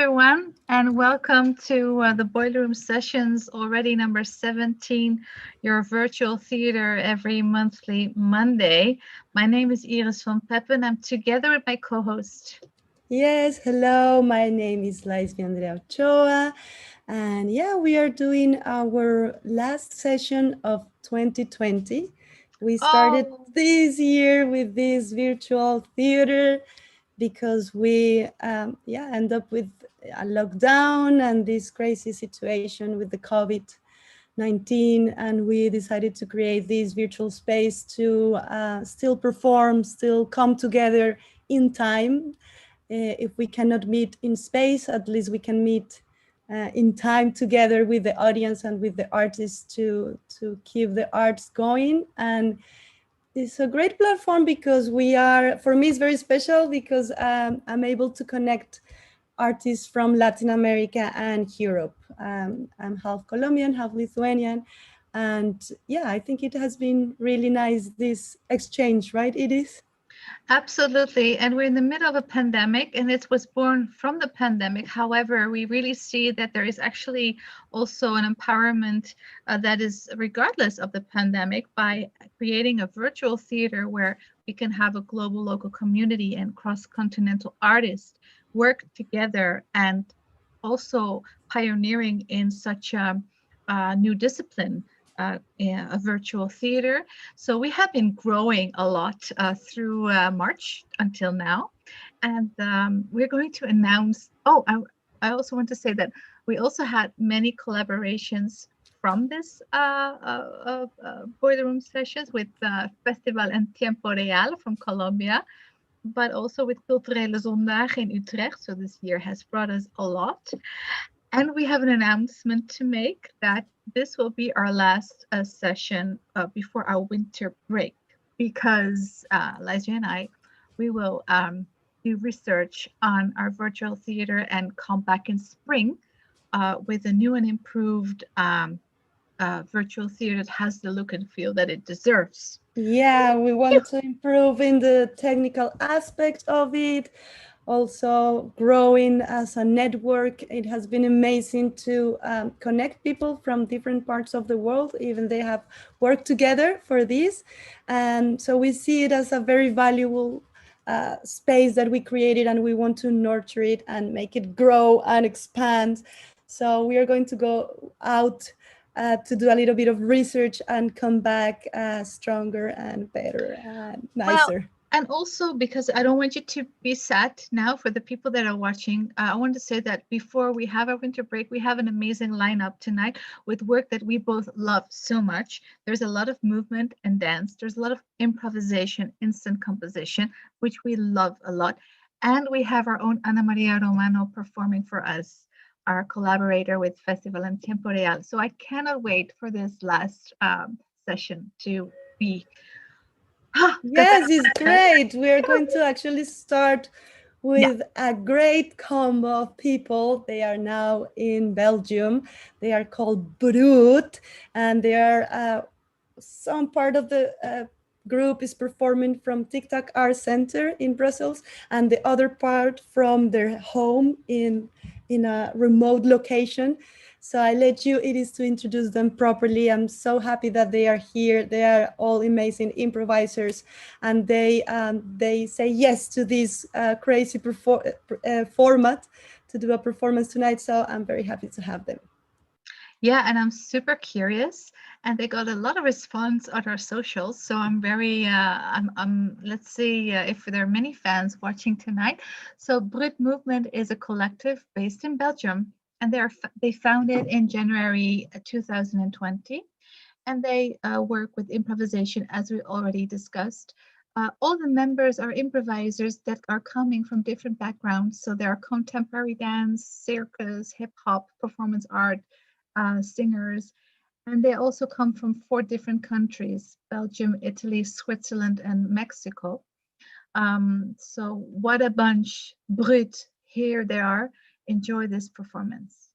everyone, and welcome to the Boiler Room Sessions, already number 17, your virtual theater every monthly Monday. My name is Iris van Peppen. I'm together with my co-host. Yes, hello, my name is Laisvie Andrea Ochoa, and we are doing our last session of 2020. We started this year with this virtual theater because we end up with a lockdown and this crazy situation with the COVID-19, and we decided to create this virtual space to still perform, still come together in time. If we cannot meet in space, at least we can meet in time together with the audience and with the artists to keep the arts going. And it's a great platform because for me, it's very special because I'm able to connect artists from Latin America and Europe. I'm half Colombian, half Lithuanian. And I think it has been really nice, this exchange, right, Edith? Absolutely. And we're in the middle of a pandemic, and it was born from the pandemic. However, we really see that there is actually also an empowerment that is regardless of the pandemic by creating a virtual theater where we can have a global local community and cross-continental artists work together, and also pioneering in such a new discipline. A virtual theater. So we have been growing a lot through March until now. And we're going to announce, I also want to say that we also had many collaborations from this Boiler Room sessions with Festival En Tiempo Real from Colombia, but also with Culturele Zondag in Utrecht. So this year has brought us a lot. And we have an announcement to make that this will be our last session before our winter break, because Laisvie and I, we will do research on our virtual theater and come back in spring with a new and improved virtual theater that has the look and feel that it deserves. Yeah, we want to improve in the technical aspect of it. Also growing as a network. It has been amazing to connect people from different parts of the world, even they have worked together for this. And so we see it as a very valuable space that we created, and we want to nurture it and make it grow and expand. So we are going to go out to do a little bit of research and come back stronger and better and nicer. Well, and also, because I don't want you to be sad now for the people that are watching, I want to say that before we have our winter break, we have an amazing lineup tonight with work that we both love so much. There's a lot of movement and dance. There's a lot of improvisation, instant composition, which we love a lot. And we have our own Ana Maria Romano performing for us, our collaborator with Festival En Tiempo Real. So I cannot wait for this last session to be. Yes, it's great. We are going to actually start with a great combo of people. They are now in Belgium. They are called Brut, and they are some part of the group is performing from TikTok Art Center in Brussels, and the other part from their home in a remote location. So I let you, It is to introduce them properly. I'm so happy that they are here. They are all amazing improvisers, and they say yes to this crazy format to do a performance tonight. So I'm very happy to have them. Yeah, and I'm super curious, and they got a lot of response on our socials. So I'm very, let's see if there are many fans watching tonight. So Brut Movement is a collective based in Belgium, and they founded in January 2020, and they work with improvisation, as we already discussed. All the members are improvisers that are coming from different backgrounds. So there are contemporary dance, circus, hip hop, performance art, singers, and they also come from 4 different countries: Belgium, Italy, Switzerland, and Mexico. So what a bunch. Brut, here they are. Enjoy this performance.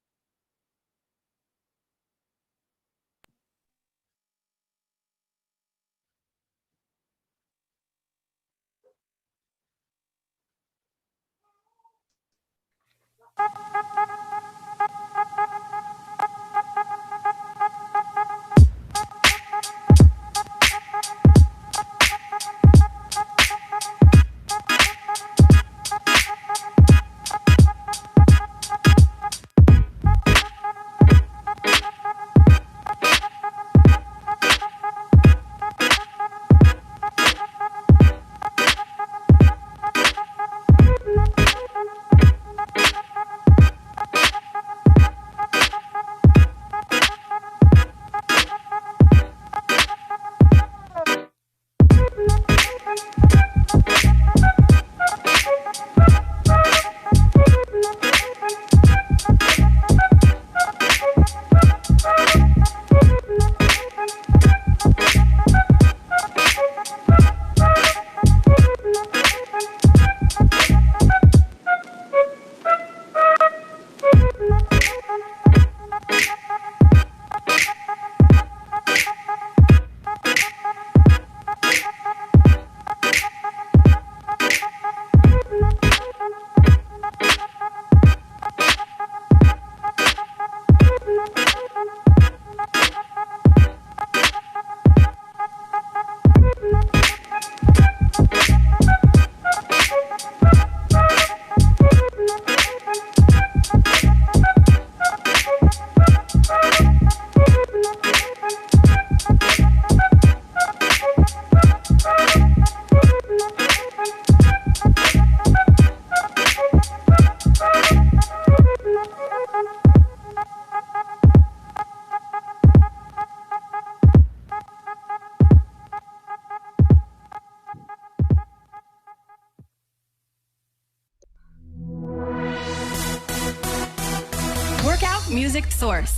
Music Source.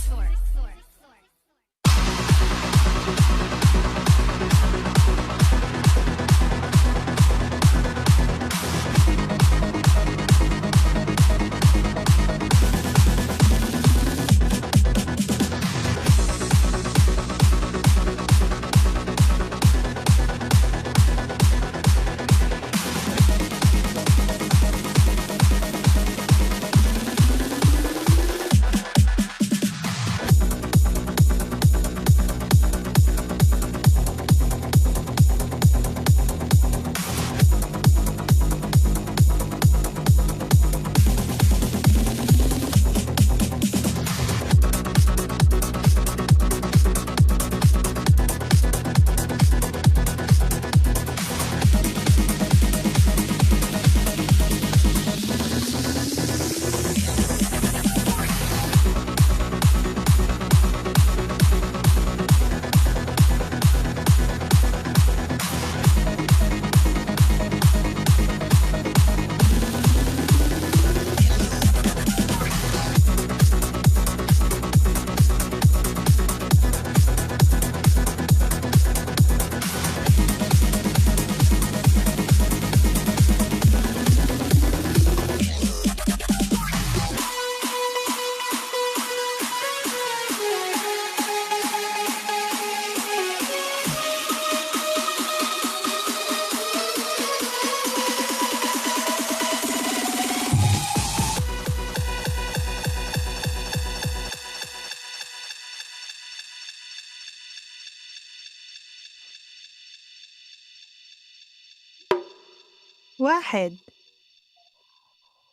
واحد،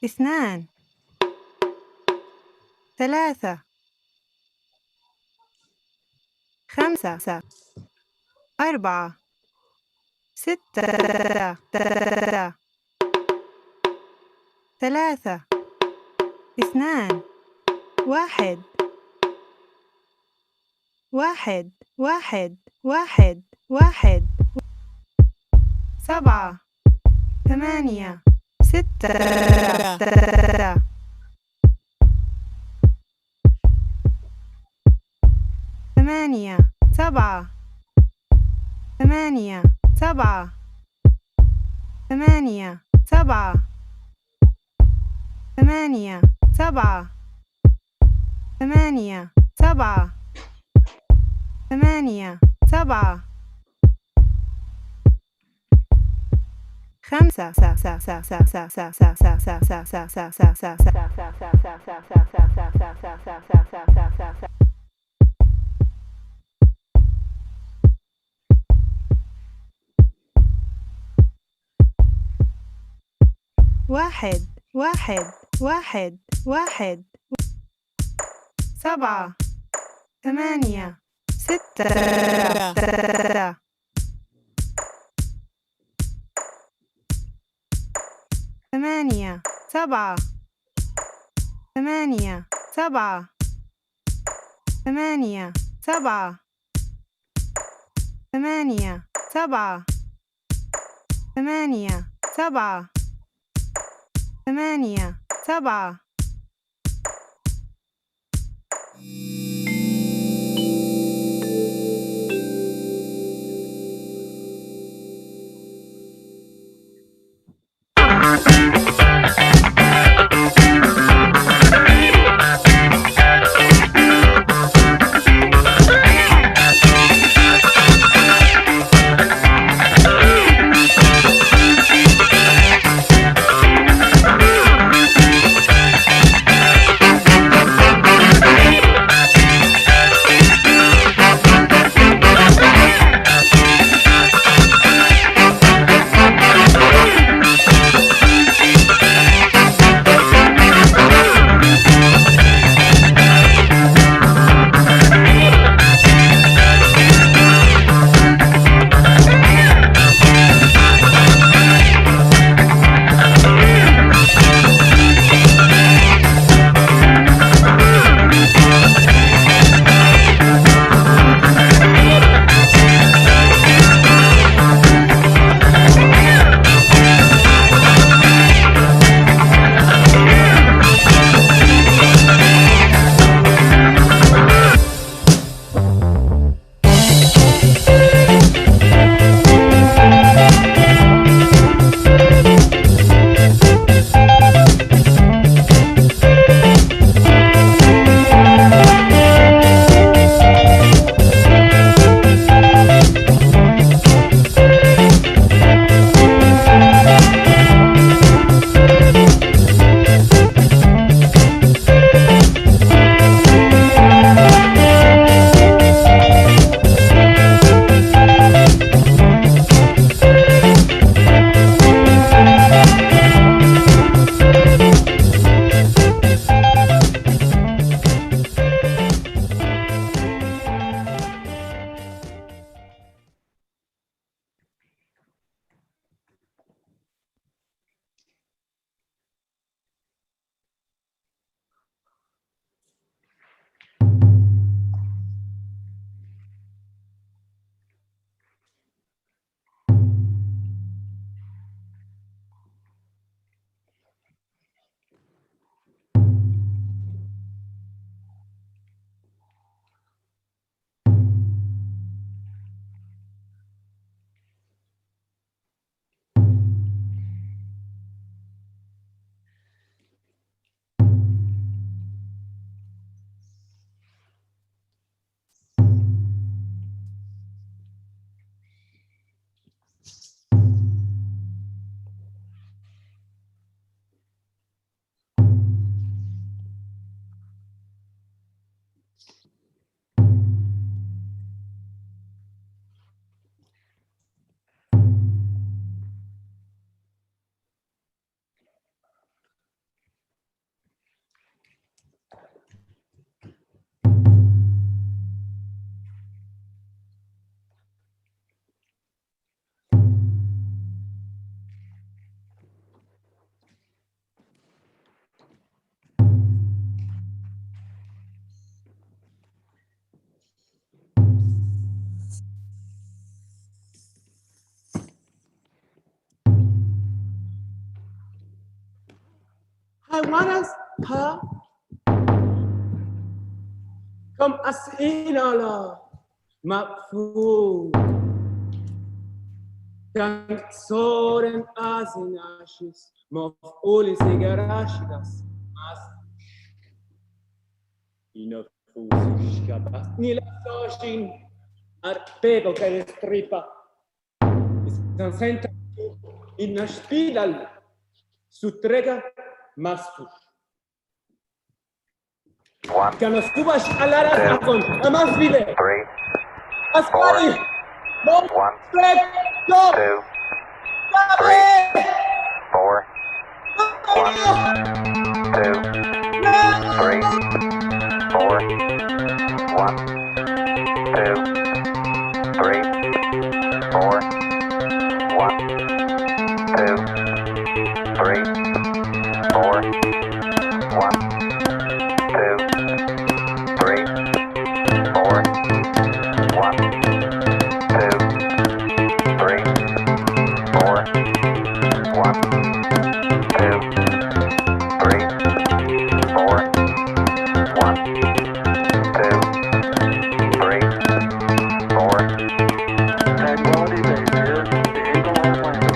اثنان، ثلاثة، خمسة، أربعة، ستة، ثلاثة، اثنان، واحد، واحد، واحد، واحد، واحد، سبعة، ثمانية، ستة، ثمانية، سبعة، ثمانية، سبعة، ثمانية، سبعة، ثمانية، سبعة، ثمانية، سبعة، ثمانية، سبعة، خمسة، واحد، واحد، واحد، واحد، سبعة، ثمانية، ستة، ثمانية، سبعة، ثمانية، سبعة، ثمانية، سبعة، ثمانية، سبعة، ثمانية، سبعة، ثمانية، سبعة. hermanas, ha. Kom as in alla, mapfu. Kan soren asinashis, mof uli sigarashidas, mas. Ina fusiskabas, nila soshin, arpego que stripa. San senta in na spidal, sutrega mastu. Kan subas alaras akon, amas vive. 3, Aspari, 1, straight, go, 2, 3, 4, 1, 2, 3, 4, 1, 2, 3, 4, 1, 2, 3, 4, 1, 2, 3, 4, 1, 2, 3, 4, 1, 2, 3, 4, 1, 2, 3, 4. Tranquility Base here. The Eagle has landed.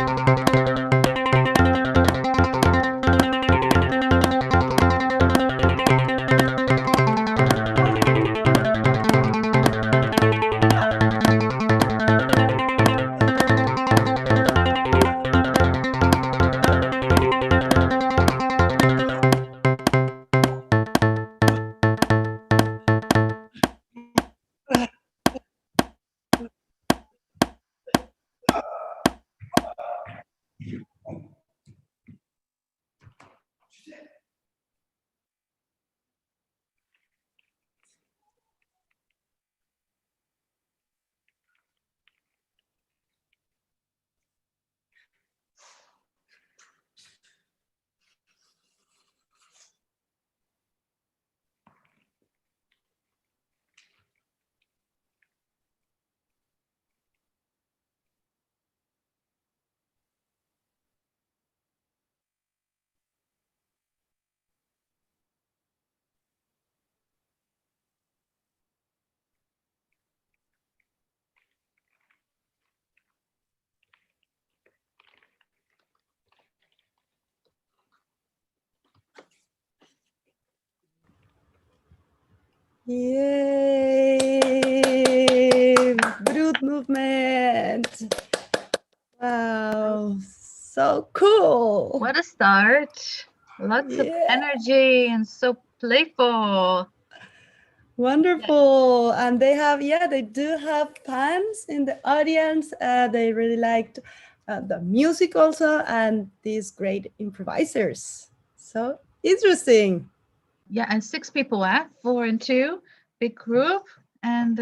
Yay! Brut movement. Wow, so cool. What a start. Lots of Yeah. energy and so playful. Wonderful. And they have, yeah, they do have fans in the audience. They really liked the music also, and these great improvisers. So interesting. Yeah, and 6 people, 4 and 2, big group. And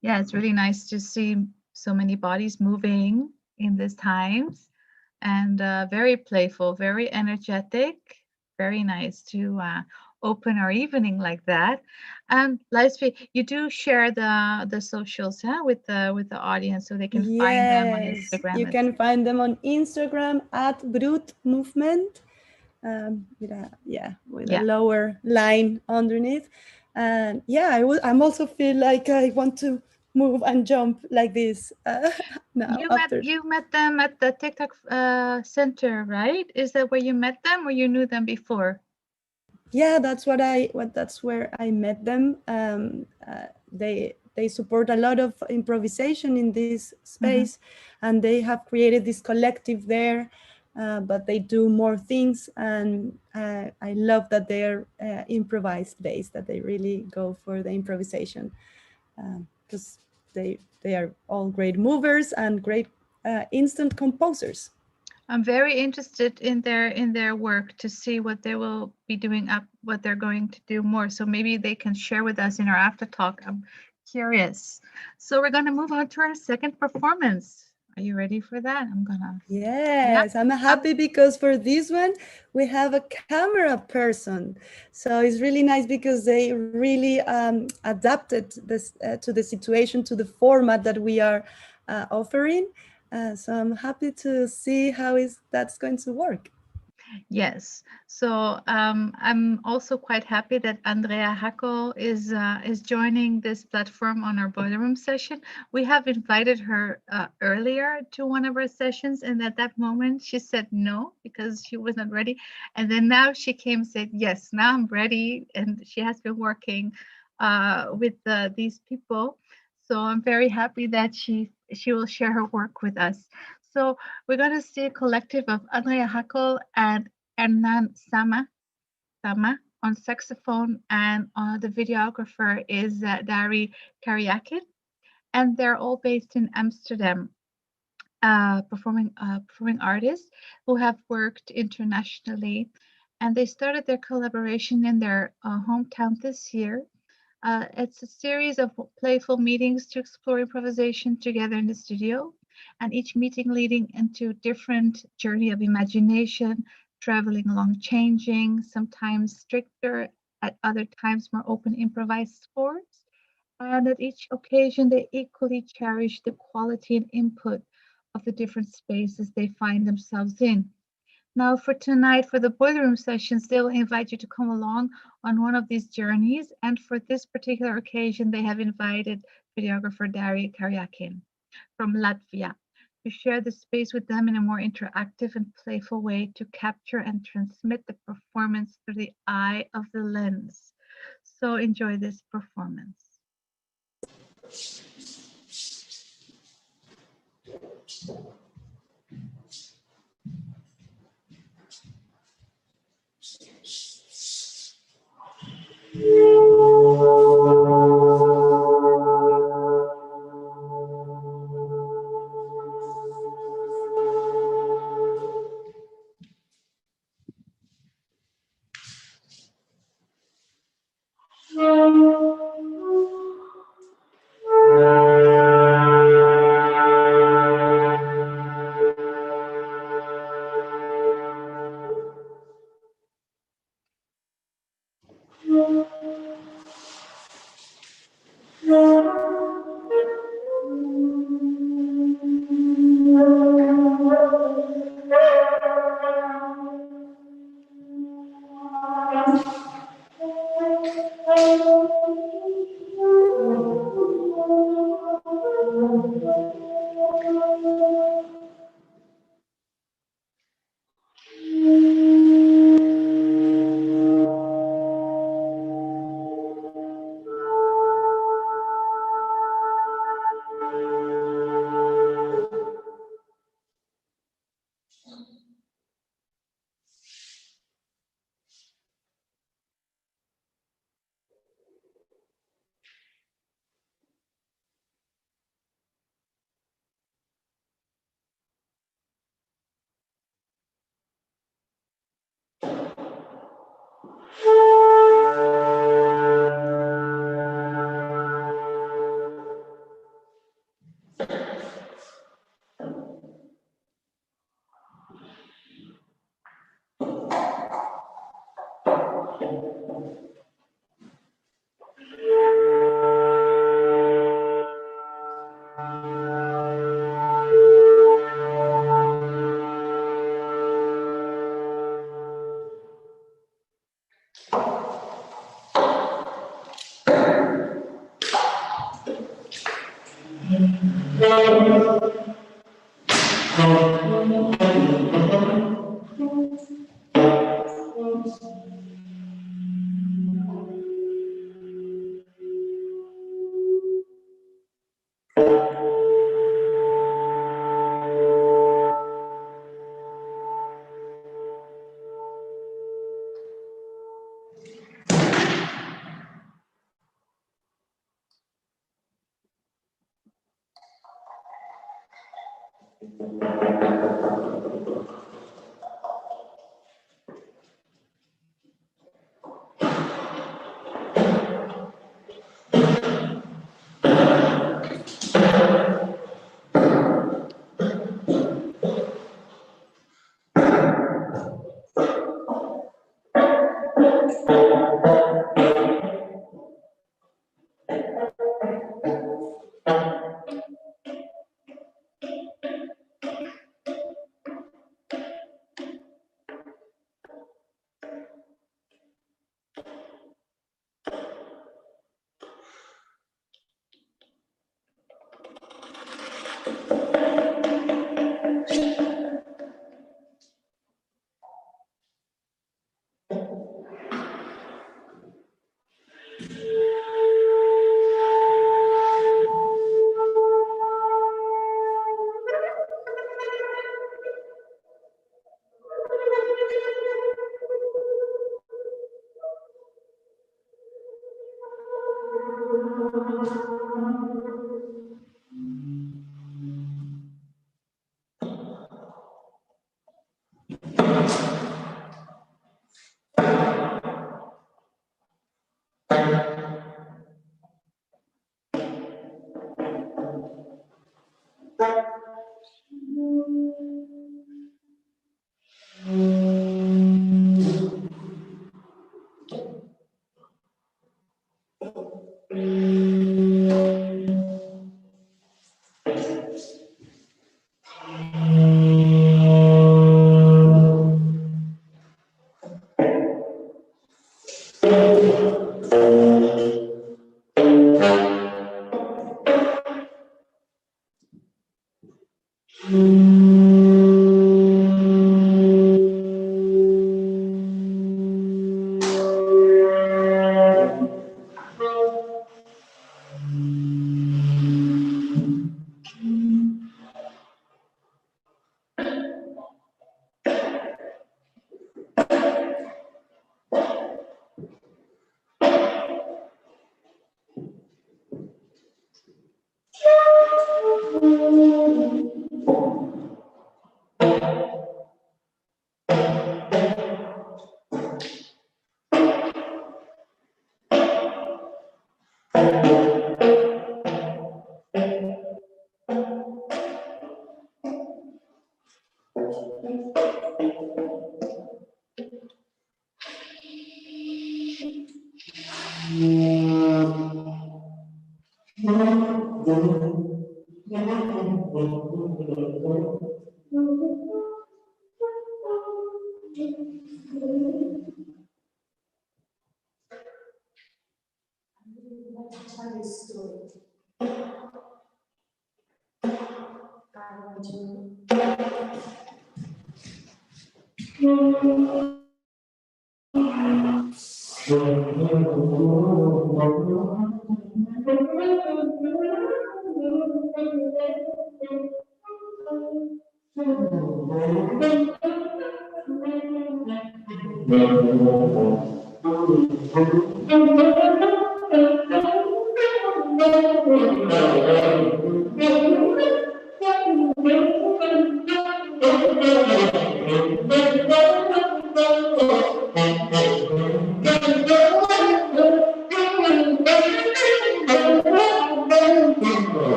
yeah, it's really nice to see so many bodies moving in these times, and very playful, very energetic, very nice to open our evening like that. And Laisvie, you do share the socials with the audience so they can find them on Yes, Instagram. you can find them on Instagram at Brut Movement. With a lower line underneath. And yeah, I'm also feel like I want to move and jump like this now. You met them at the TikTok center, right? Is that where you met them, or you knew them before? Yeah, that's where I met them. They support a lot of improvisation in this space, and they have created this collective there. But they do more things, and I love that they're improvised based, that they really go for the improvisation, because they are all great movers and great instant composers. I'm very interested in their work to see what they will be doing up, what they're going to do more. So maybe they can share with us in our after talk. I'm curious. So we're going to move on to our second performance. Are you ready for that? Yes, I'm happy because for this one, we have a camera person. So it's really nice because they really adapted this to the situation, to the format that we are offering. So I'm happy to see how that's going to work. Yes. So I'm also quite happy that Andrea Hackl is joining this platform on our boiler room session. We have invited her earlier to one of our sessions, and at that moment she said no because she was not ready. And then now she came and said yes. Now I'm ready, and she has been working with these people. So I'm very happy that she will share her work with us. So we're going to see a collective of Andrea Hackl and Hernán Samá on saxophone, and the videographer is Dariy Karyakin, and they're all based in Amsterdam. Performing artists who have worked internationally, and they started their collaboration in their hometown this year. It's a series of playful meetings to explore improvisation together in the studio, and each meeting leading into different journey of imagination, traveling along changing, sometimes stricter, at other times more open improvised scores. And at each occasion, they equally cherish the quality and input of the different spaces they find themselves in. Now, for tonight, for the boiler room sessions, they will invite you to come along on one of these journeys. And for this particular occasion, they have invited videographer Dariy Karyakin from Latvia to share the space with them in a more interactive and playful way to capture and transmit the performance through the eye of the lens. So enjoy this performance.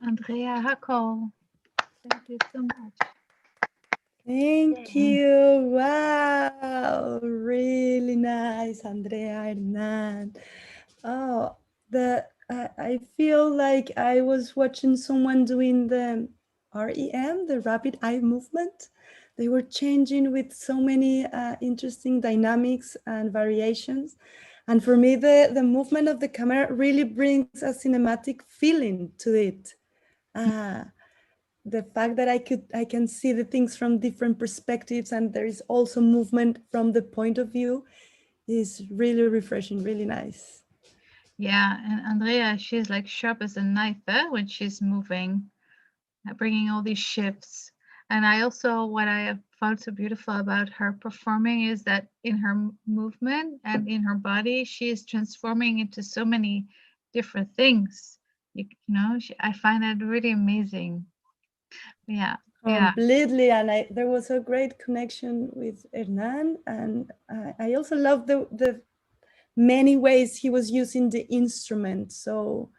Andrea Hackl. Thank you so much. Thank you. Wow, really nice, Andrea, Hernán. Oh, I feel like I was watching someone doing the REM, the rapid eye movement. They were changing with so many interesting dynamics and variations. And for me, the movement of the camera really brings a cinematic feeling to it. The fact that I can see the things from different perspectives, and there is also movement from the point of view, is really refreshing, really nice. Yeah, and Andrea, she's like sharp as a knife when she's moving, bringing all these shifts. And I also, what I have found so beautiful about her performing is that in her movement and in her body, she is transforming into so many different things. You know, I find that really amazing. Yeah. Completely. And there was a great connection with Hernán. And I also love the many ways he was using the instrument. So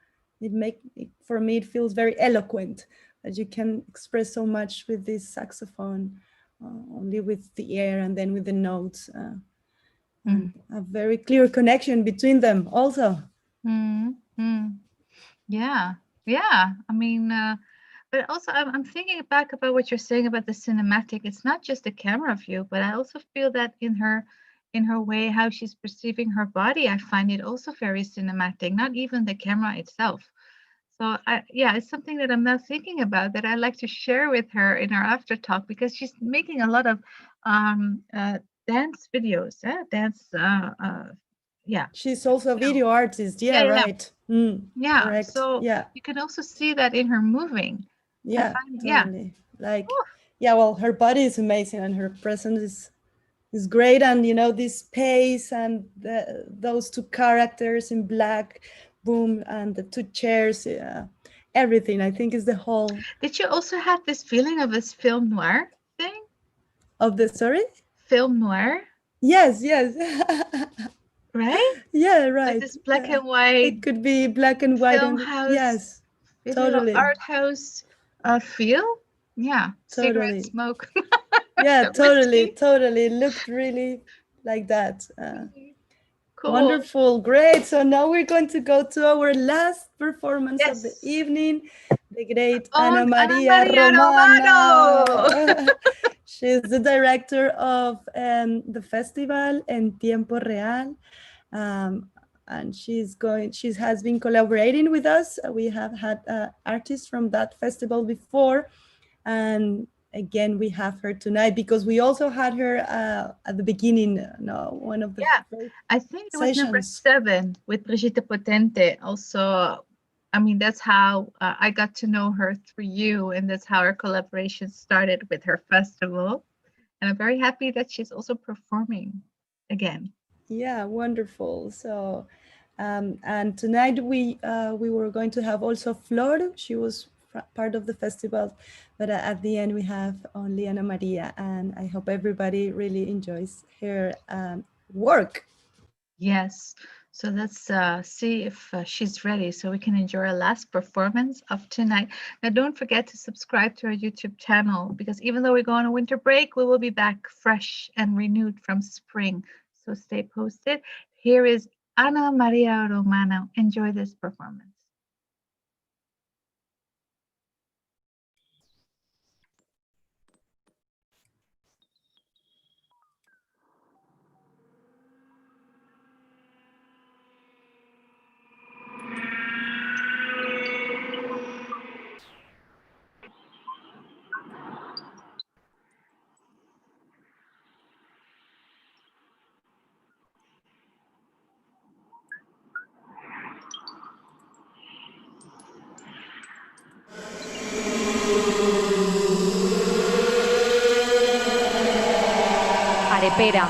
for me, it feels very eloquent that you can express so much with this saxophone, only with the air and then with the notes. And a very clear connection between them also. Yeah. I mean, but also I'm thinking back about what you're saying about the cinematic. It's not just a camera view, but I also feel that in her way, how she's perceiving her body, I find it also very cinematic, not even the camera itself. So it's something that I'm now thinking about that I like to share with her in our after talk, because she's making a lot of dance videos, She's also a video artist. Right. Correct. So you can also see that in her moving. Totally. Like, well, her body is amazing and her presence is great. And this pace and those two characters in black, boom, and the two chairs, everything, I think, is the whole. Did you also have this feeling of this film noir thing? Of the film noir? Yes. Right? Yeah, right. Like this black and white. It could be black and white. Film house. Yes, totally. Art house feel. Yeah. Totally. Cigarette smoke. Yeah, totally. It looked really like that. Cool. Wonderful. Great. So now we're going to go to our last performance of the evening. The great Ana Maria Romano. She's the director of the festival En Tiempo Real. And she has been collaborating with us. We have had artists from that festival before. And again, we have her tonight because we also had her at the beginning. One of the I think it was number 7 with Brigitte Potente. Also, I mean, that's how I got to know her through you, and that's how our collaboration started with her festival. And I'm very happy that she's also performing again. Yeah, wonderful. So, and tonight we were going to have also Flor. She was part of the festival, but at the end we have only Ana Maria, and I hope everybody really enjoys her work. Yes. So let's see if she's ready so we can enjoy our last performance of tonight. Now, don't forget to subscribe to our YouTube channel, because even though we go on a winter break, we will be back fresh and renewed from spring. So stay posted. Here is Ana Maria Romano. Enjoy this performance. Arepera.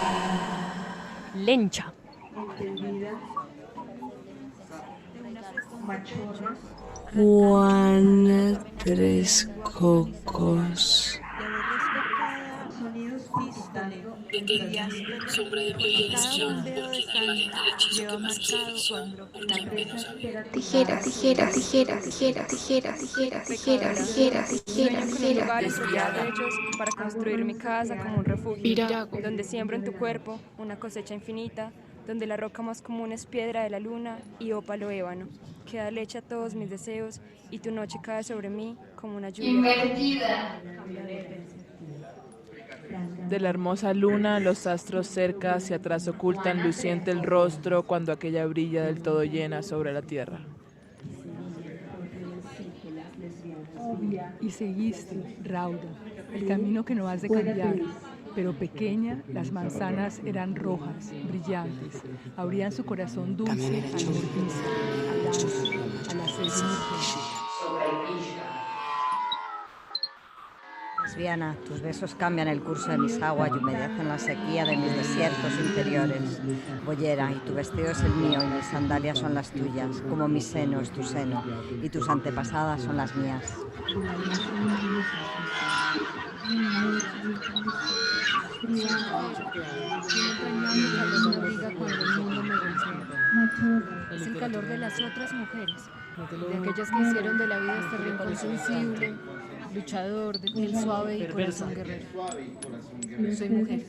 Lencha. Juana Tres Cocos. Detente, sombra de mi vida esquiva, por quien haría el hechizo que más quiero, por quien menos había. Tijeras, tijeras, tijeras, tijeras, tijeras, tijeras, tijeras, tijeras, tijeras, tijeras. Hechos para construir mi casa como un refugio, donde siembro en tu cuerpo una cosecha infinita, donde la roca más común es piedra de la luna y ópalo ébano, que da leche a todos mis deseos y tu noche cae sobre mí como una lluvia. Invertida. De la hermosa luna, los astros cerca hacia atrás ocultan luciente el rostro cuando aquella brilla del todo llena sobre la tierra. Y seguiste, Rauda, el camino que no has de cambiar, pero pequeña, las manzanas eran rojas, brillantes, abrían su corazón dulce al mordisco, al ansia, a la sed inocente. Lesbiana, tus besos cambian el curso de mis aguas y humedecen la sequía de mis desiertos interiores. Boyera, y tu vestido es el mío y mis sandalias son las tuyas, como mi seno es tu seno y tus antepasadas son las mías. Es el calor de las otras mujeres, de aquellas que hicieron de la vida este rincón sensible, luchador, de piel suave y corazón guerrero. Soy mujer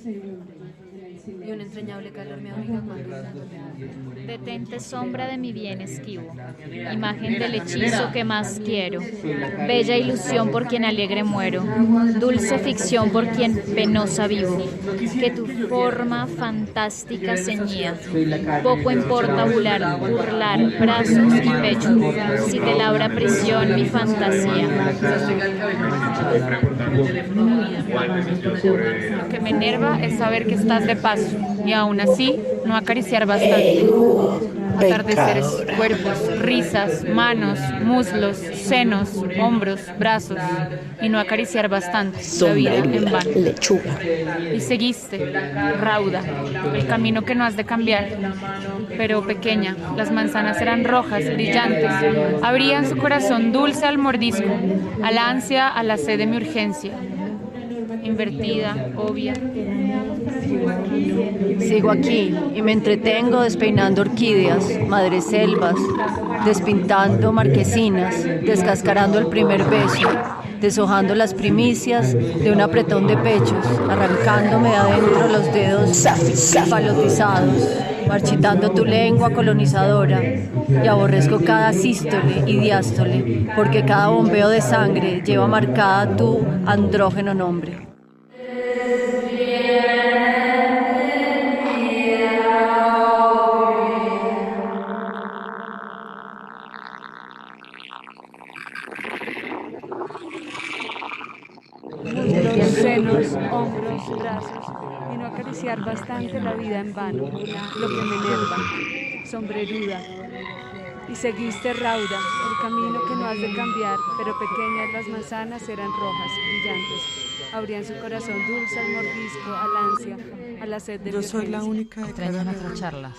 y un entrañable calor me abriga cuando... Detente, sombra de mi bien esquivo, imagen del hechizo que más quiero, bella ilusión por quien alegre muero, dulce ficción por quien penosa vivo, que tu forma fantástica ceñía, poco importa burlar brazos y pechos, si te labra prisión mi fantasía. Lo que me enerva es saber que estás de paso y aún así no acariciar bastante. Atardeceres, cuerpos, risas, manos, muslos, senos, hombros, brazos y no acariciar bastante la vida en vano. Y seguiste, rauda, el camino que no has de cambiar, pero pequeña, las manzanas eran rojas, brillantes, abrían su corazón dulce al mordisco, a la ansia, a la sed de mi urgencia. Invertida, obvia. Sigo aquí y me entretengo despeinando orquídeas, madreselvas, despintando marquesinas, descascarando el primer beso, deshojando las primicias de un apretón de pechos, arrancándome de adentro los dedos palotizados, marchitando tu lengua colonizadora, y aborrezco cada sístole y diástole, porque cada bombeo de sangre lleva marcada tu andrógeno nombre. Senos, hombros, brazos, y no acariciar bastante la vida en vano, lo que me enerva, sombreruda. Y seguiste rauda, el camino que no has de cambiar, pero pequeñas las manzanas eran rojas, brillantes, abrían su corazón dulce al mordisco, al ansia, a la sed de Yo soy la única de Extrañas nuestras charlas.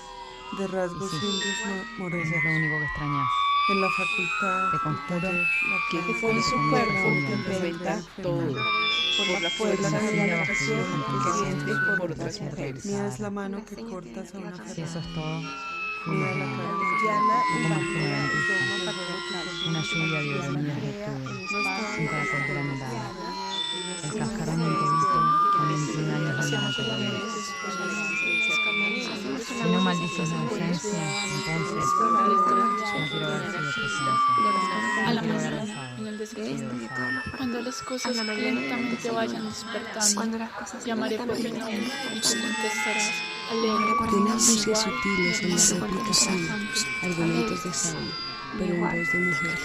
De rasgos indios morenos. Eso es lo único que extrañas. En la facultad. Te conjuro que fue en su cuerpo que enfrenta todo. Por la fuerza de la atracción que sientes por otras mujeres. Mía es la mano que cortas a una mujer. Si eso es todo. Mía la una lluvia de ironías virtudes, un caracol de la mirada, el cascarón del dedito que a 21 años no te lo ves. Si no maldices la ausencia, entonces no quiero haber sido presencia. A la mañana, en el desierto, cuando las cosas lentamente vayan despertando, llamaré por mi nombre y tú contestarás. Tienes luces sutiles en la réplica sana, argumentos de sabio, pero en voz de mujer.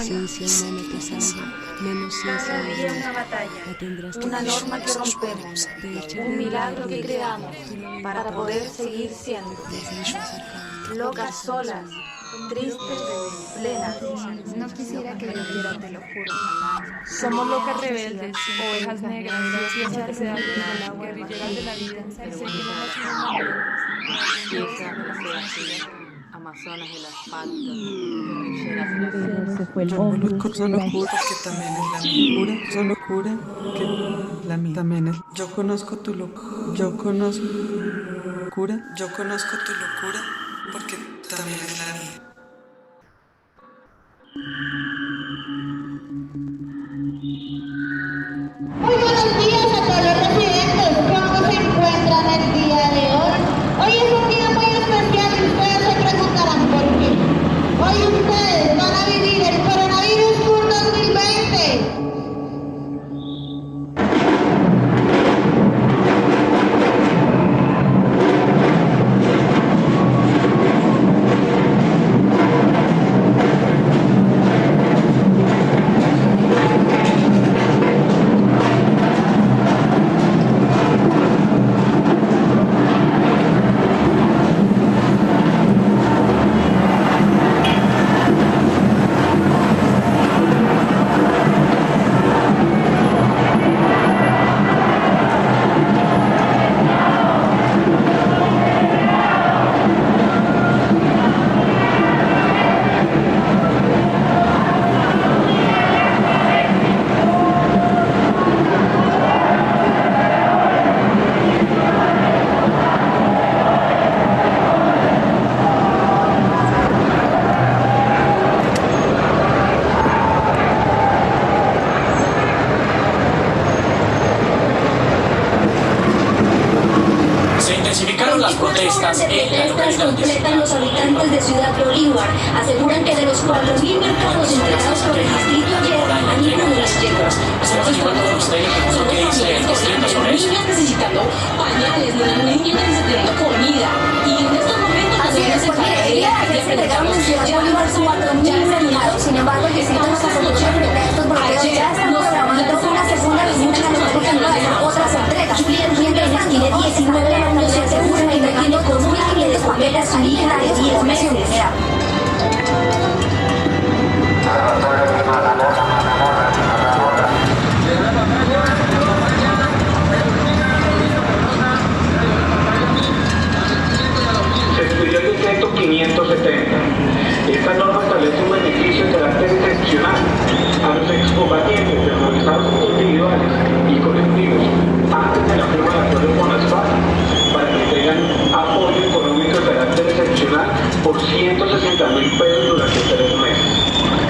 Ciencia humana te salva, menos ciencia humana. La tendrás que una norma que rompemos, un milagro que creamos para poder seguir siendo locas solas, tristes, plenas. No quisiera que viviera, te lo juro. Somos locas rebeldes, ovejas negras, piezas deseables del agua, guerrilleras de la vida, y seguimos las Piezas de la amazonas del asfalto, Se fue el hombre. Solo cura que también es la mía. Solo cura que la mía también es. Yo conozco tu locura. Yo conozco tu locura porque también es la mía. Muy buenos días a todos los residentes. ¿Cómo se encuentran el día de hoy? Hoy es un día muy especial y ustedes se preguntarán por qué. Hoy ustedes van a vivir el Coronavirus Tour 2020. completan los habitantes de Ciudad Bolívar. Aseguran que de los 4.000 mercados entregados por el distrito ayer, a ninguno les llegó. Niños necesitando pañales, niños necesitando comida. Y en estos momentos así es, ya se entregaron en Ciudad Bolívar 4.000 mercados. Sin embargo, el distrito no está solucionando estos bloqueos. Ya están programando una segunda visita a los bloqueos, otras entregas. Mientras tanto, de 19 de la noche se aseguran invirtiendo con un área de papeles sanitarios y 10 meses. Se expidió el decreto 570. Esta norma establece un beneficio de carácter excepcional a los excombatientes terrorizados individuales y colectivos antes de la firma de acuerdo con las FARC para que tengan apoyo económico de carácter excepcional por 160.000 pesos durante 3 meses.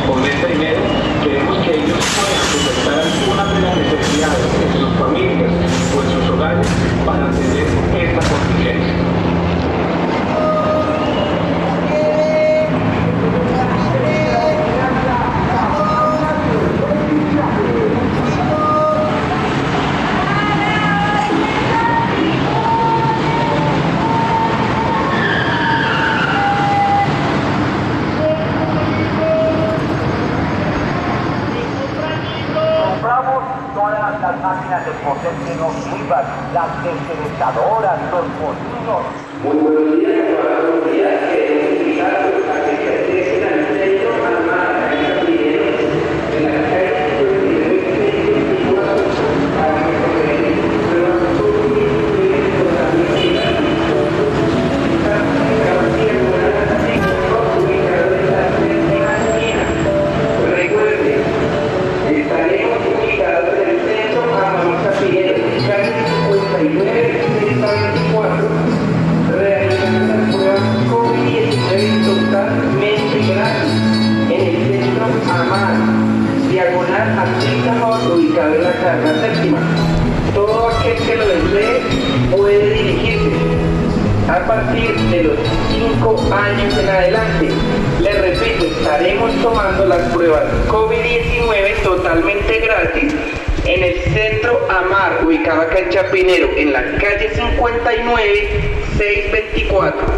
Con este dinero queremos que ellos puedan solventar algunas de las necesidades de sus familias o en sus hogares para atender esta contingencia. Las máquinas de coser que nos sirvan, las desheredadoras, los molinos. Muy buenos días, buenos días. Queremos invitarlos a que se acerquen al centro armado en la calle para que cogen pruebas recuerden, estaremos ubicados en el centro armado calle 59, 624, realizando las pruebas COVID-19 totalmente gratis en el centro Amar, diagonal Artista, ubicado en la carrera séptima. Todo aquel que lo desee puede dirigirse a partir de los 5 años en adelante. Les repito, estaremos tomando las pruebas COVID-19 totalmente gratis en el centro Amar, ubicado acá en Chapinero, en la calle 59, 624.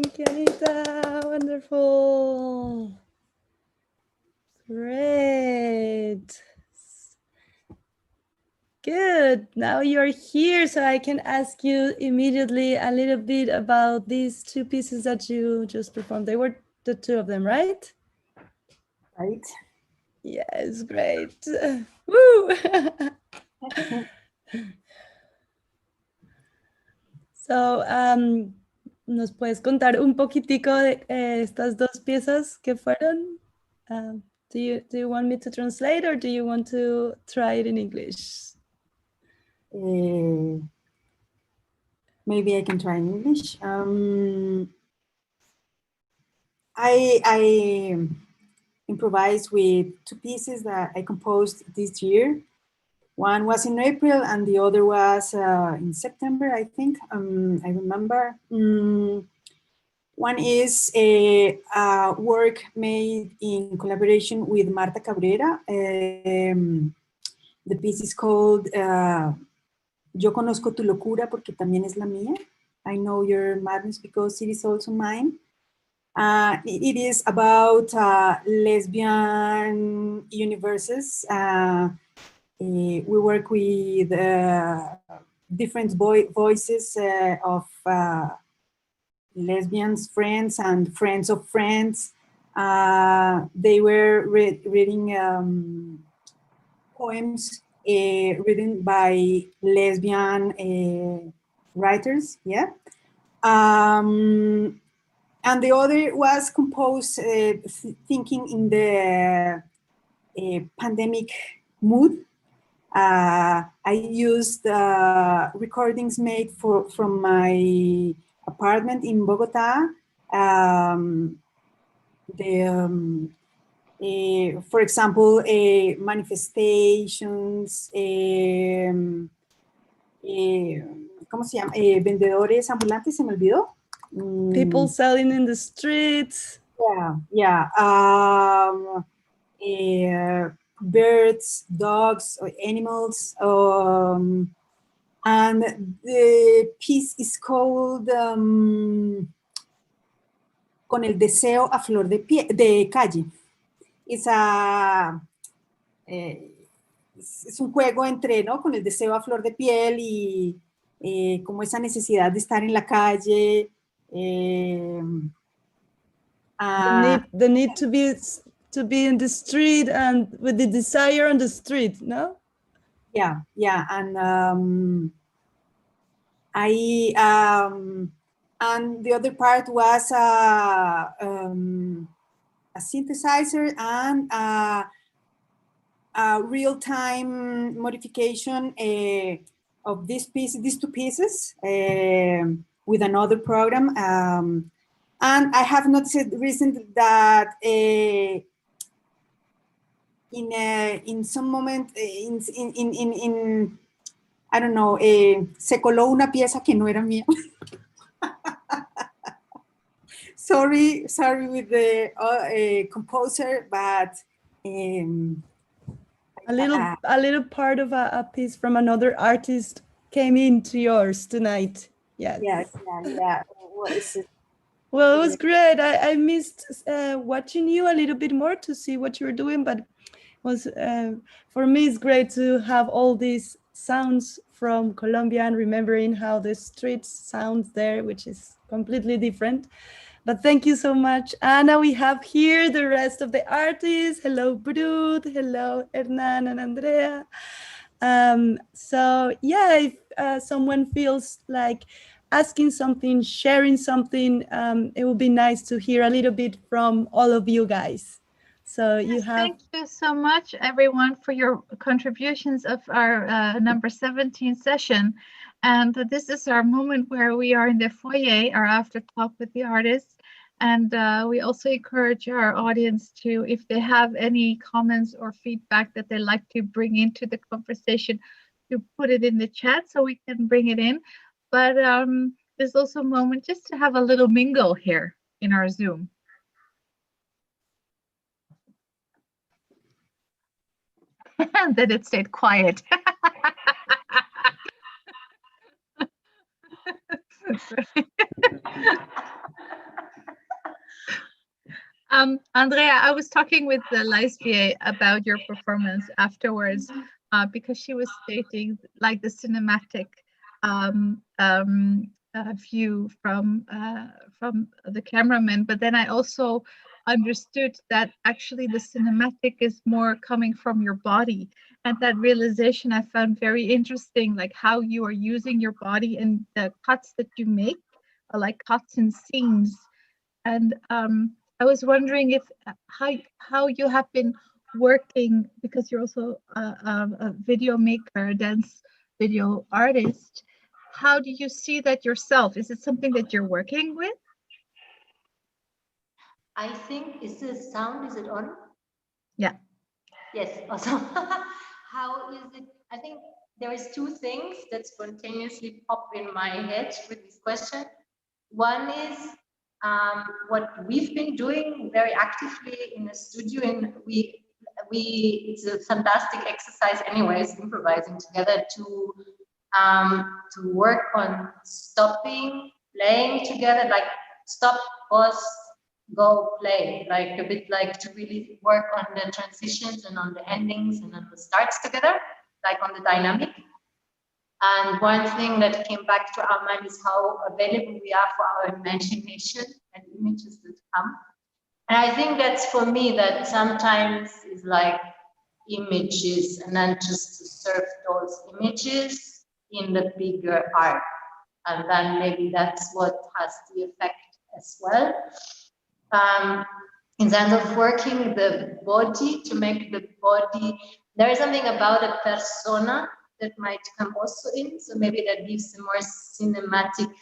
Thank you, Anita. Wonderful. Great. Good. Now you're here, so I can ask you immediately a little bit about these two pieces that you just performed. They were the two of them, right? Right. Yes, great. Woo! So, ¿nos puedes contar un poquitico de estas dos piezas que fueron? Do you want me to translate or do you want to try it in English? Maybe I can try in English. I improvised with two pieces that I composed this year. One was in April and the other was in September, I think. I remember. One is a work made in collaboration with Marta Cabrera. The piece is called Yo conozco tu locura porque también es la mía. I know your madness because it is also mine. It is about lesbian universes. We work with different voices of lesbians, friends, and friends of friends. They were reading poems written by lesbian writers, yeah. And the other was composed thinking in the pandemic mood. I used recordings made from my apartment in Bogota. For example, manifestations, ¿cómo se llama? Vendedores ambulantes, se me olvidó. People selling in the streets. Yeah. Birds, dogs, or animals. And the piece is called Con el deseo a flor de calle. Es un juego entre, ¿no? Con el deseo a flor de piel y como esa necesidad de estar en la calle. The need to be in the street and with the desire on the street, no? Yeah, and and the other part was a synthesizer and a real-time modification of these two pieces with another program. And I have noticed recently that in some moment, I don't know, se coló una pieza que no era mía. sorry with the composer, but a little part of a piece from another artist came into yours tonight. Yes. Yeah. Well, it was great. I missed watching you a little bit more to see what you were doing, but it was for me it's great to have all these sounds from Colombia and remembering how the streets sound there, which is completely different. But thank you so much. Ana, we have here the rest of the artists. Hello, Brut. Hello, Hernán and Andrea. So yeah, if someone feels like asking something, sharing something, it would be nice to hear a little bit from all of you guys. So you have. Thank you so much, everyone, for your contributions of our number 17 session. And this is our moment where we are in the foyer, our after talk with the artists. And we also encourage our audience to, if they have any comments or feedback that they like to bring into the conversation, to put it in the chat so we can bring it in. But there's also a moment just to have a little mingle here in our Zoom. And then it stayed quiet. Andrea, I was talking with Laisvie about your performance afterwards because she was stating like the cinematic view from the cameraman, but then I also understood that actually the cinematic is more coming from your body, and that realization I found very interesting, like how you are using your body and the cuts that you make are like cuts in scenes. And I was wondering if how you have been working, because you're also a video maker, dance video artist. How do you see that yourself? Is it something that you're working with? I think, is the sound, is it on? Yeah. Yes, awesome. How is it? I think there is two things that spontaneously pop in my head with this question. One is what we've been doing very actively in the studio, and it's a fantastic exercise anyways, improvising together to work on stopping, playing together, like stop, pause, go play, like a bit like to really work on the transitions and on the endings and on the starts together, like on the dynamic. And one thing that came back to our mind is how available we are for our imagination and images that come. And I think that's for me that sometimes is like images and then just to serve those images in the bigger art. And then maybe that's what has the effect as well. In terms of working the body, to make the body, there is something about a persona that might come also in. So maybe that gives a more cinematic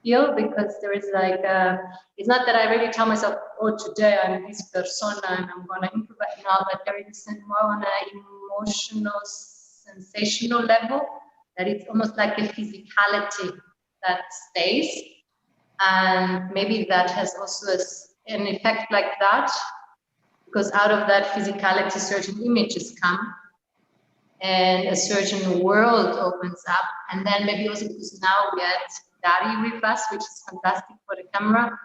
feel, because there is like, it's not that I really tell myself, oh, today I'm this persona and I'm gonna improvise now, but there is more on an emotional, sensational level, that it's almost like the physicality that stays. And maybe that has also an effect like that, because out of that physicality, certain images come and a certain world opens up. And then maybe also because now we had Dariy with us, which is fantastic for the camera.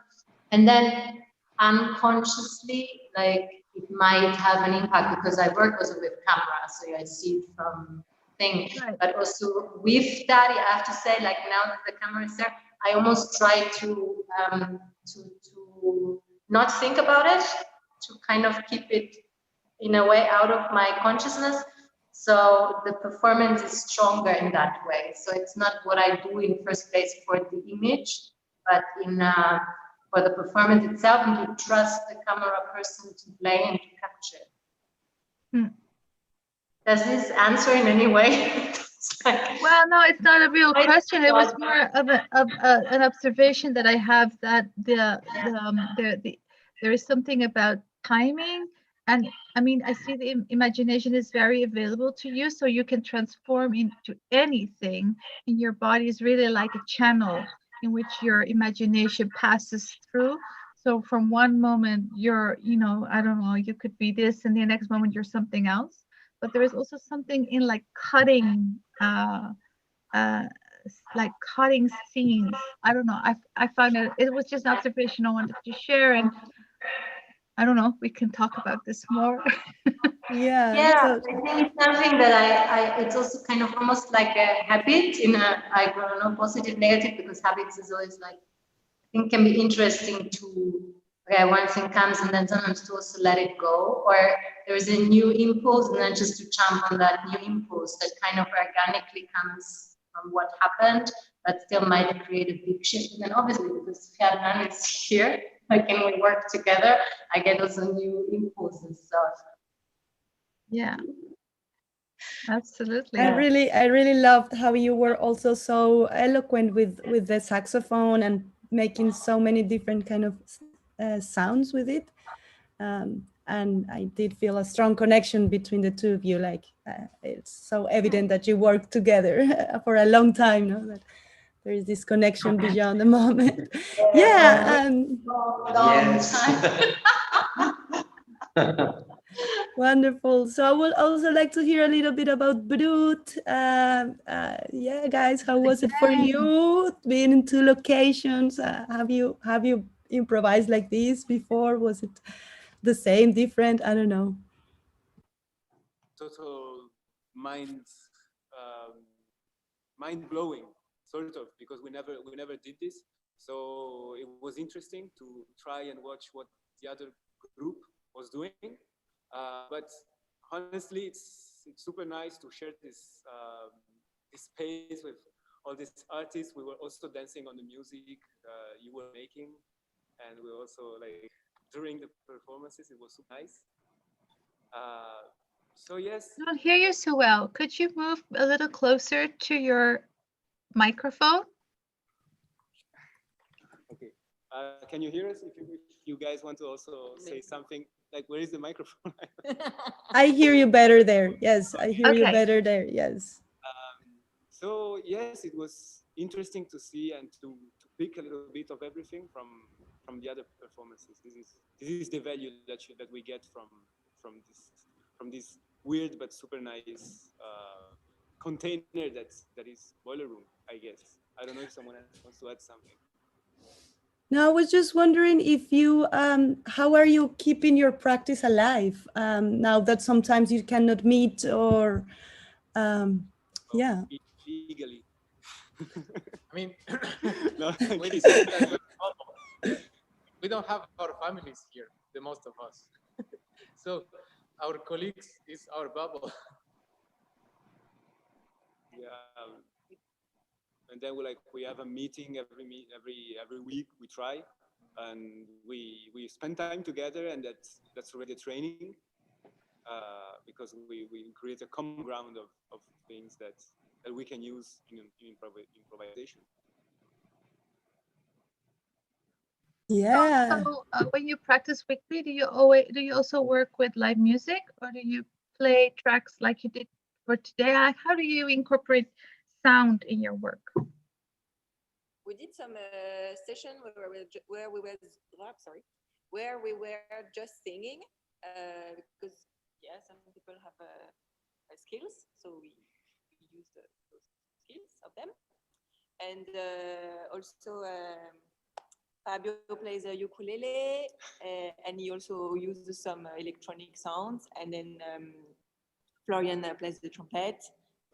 And then unconsciously, like it might have an impact, because I work also with camera, so I see it from things. Right. But also with Dariy, I have to say, like now that the camera is there, I almost try to not think about it, to kind of keep it in a way out of my consciousness. So the performance is stronger in that way. So it's not what I do in first place for the image, but in for the performance itself, and to trust the camera person to play and to capture. Does this answer in any way? Well, no, it's not a real question. It was more of an observation that I have, that there is something about timing. And I mean, I see the imagination is very available to you, so you can transform into anything, and your body is really like a channel in which your imagination passes through. So from one moment you're, you know, I don't know, you could be this, and the next moment you're something else. But there is also something in like cutting, like cutting scenes. I don't know. I found it was just an observation I wanted to share, and I don't know, we can talk about this more. Yeah, so I think it's something that it's also kind of almost like a habit in a, I don't know, positive, negative, because habits is always like, I think can be interesting to, okay, one thing comes and then sometimes to also let it go, or there is a new impulse and then just to jump on that new impulse that kind of organically comes from what happened, but still might create a big shift. And then obviously, because Hernán is here, like when we work together, I get also new impulses. So yeah, absolutely. I really loved how you were also so eloquent with the saxophone and making so many different kind of sounds with it. And I did feel a strong connection between the two of you. Like it's so evident that you worked together for a long time, no? That there is this connection beyond the moment. Yeah. Yes. Wonderful. So I would also like to hear a little bit about Brut. Yeah, guys, how was it for you being in two locations? Have you improvised like this before? Was it the same, different? I don't know. Total mind blowing, sort of, because we never did this. So it was interesting to try and watch what the other group was doing. But honestly, it's super nice to share this space with all these artists. We were also dancing on the music you were making, and we also like during the performances. It was so nice. So yes. I don't hear you so well. Could you move a little closer to your microphone? Okay. Can you hear us? If you guys want to also say something, like where is the microphone? I hear you better there. Yes, I hear you better there. Yes. So yes, it was interesting to see and to pick a little bit of everything from the other performances. This is the value that we get from this weird but super nice container that is Boiler Room, I guess. I don't know if someone else wants to add something. No, I was just wondering if you, how are you keeping your practice alive now that sometimes you cannot meet or, yeah. Legally. I mean, No, we don't have our families here, the most of us. So our colleagues is our bubble. Yeah, and then we have a meeting every week. We try, and we spend time together, and that's already a training because we create a common ground of things that we can use in improvisation. Yeah. So when you practice weekly, do you also work with live music, or do you play tracks like you did for today? How do you incorporate sound in your work? We did some session where we were just singing because some people have skills, so we use those skills of them, and also. Fabio plays a ukulele, and he also uses some electronic sounds. And then Florian plays the trumpet.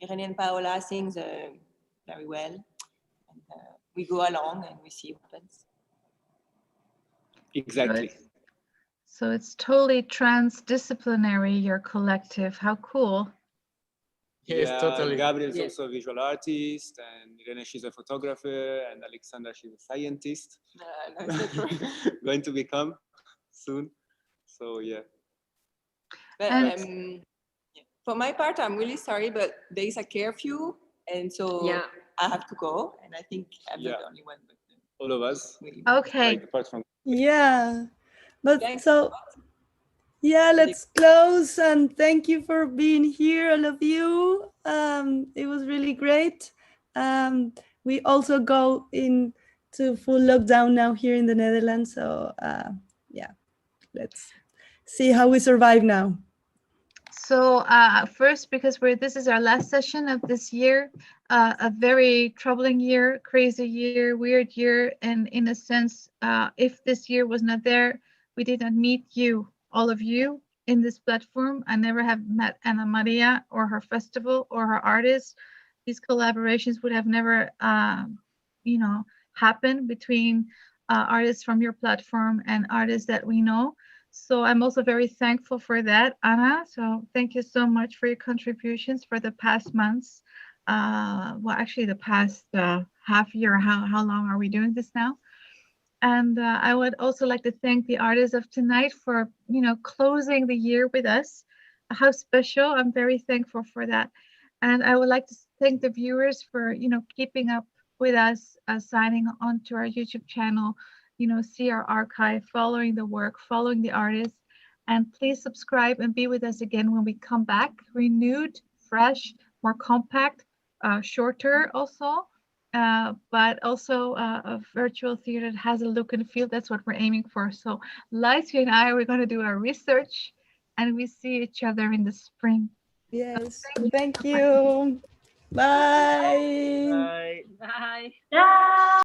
Irene and Paola sings very well. And we go along and we see what happens. Exactly. So it's totally transdisciplinary, your collective. How cool. Yes, yeah, totally. Gabriel's also a visual artist, and Irene, she's a photographer, and Alexandra, she's a scientist. Going to become soon. So yeah. But for my part, I'm really sorry, but there is a curfew, and so I have to go. And I think I'm not the only one. But all of us. Okay. Like, apart from. Yeah, but so. Yeah, let's close, and thank you for being here, all of you. It was really great. We also go into full lockdown now here in the Netherlands, so yeah, let's see how we survive now. So first, because this is our last session of this year, a very troubling year, crazy year, weird year, and in a sense, if this year was not there, we did not meet you. All of you in this platform. I never have met Ana Maria or her festival or her artists. These collaborations would have never, happened between artists from your platform and artists that we know. So I'm also very thankful for that, Ana. So thank you so much for your contributions for the past months. Well, actually the past half year. How long are we doing this now? And I would also like to thank the artists of tonight for, closing the year with us. How special. I'm very thankful for that. And I would like to thank the viewers for, keeping up with us, signing on to our YouTube channel, see our archive, following the work, following the artists. And please subscribe and be with us again when we come back, renewed, fresh, more compact, shorter also. But also a virtual theater that has a look and feel. That's what we're aiming for. So Laisvie and I, we're going to do our research, and we see each other in the spring. Yes, thank you. Bye. Bye. Bye.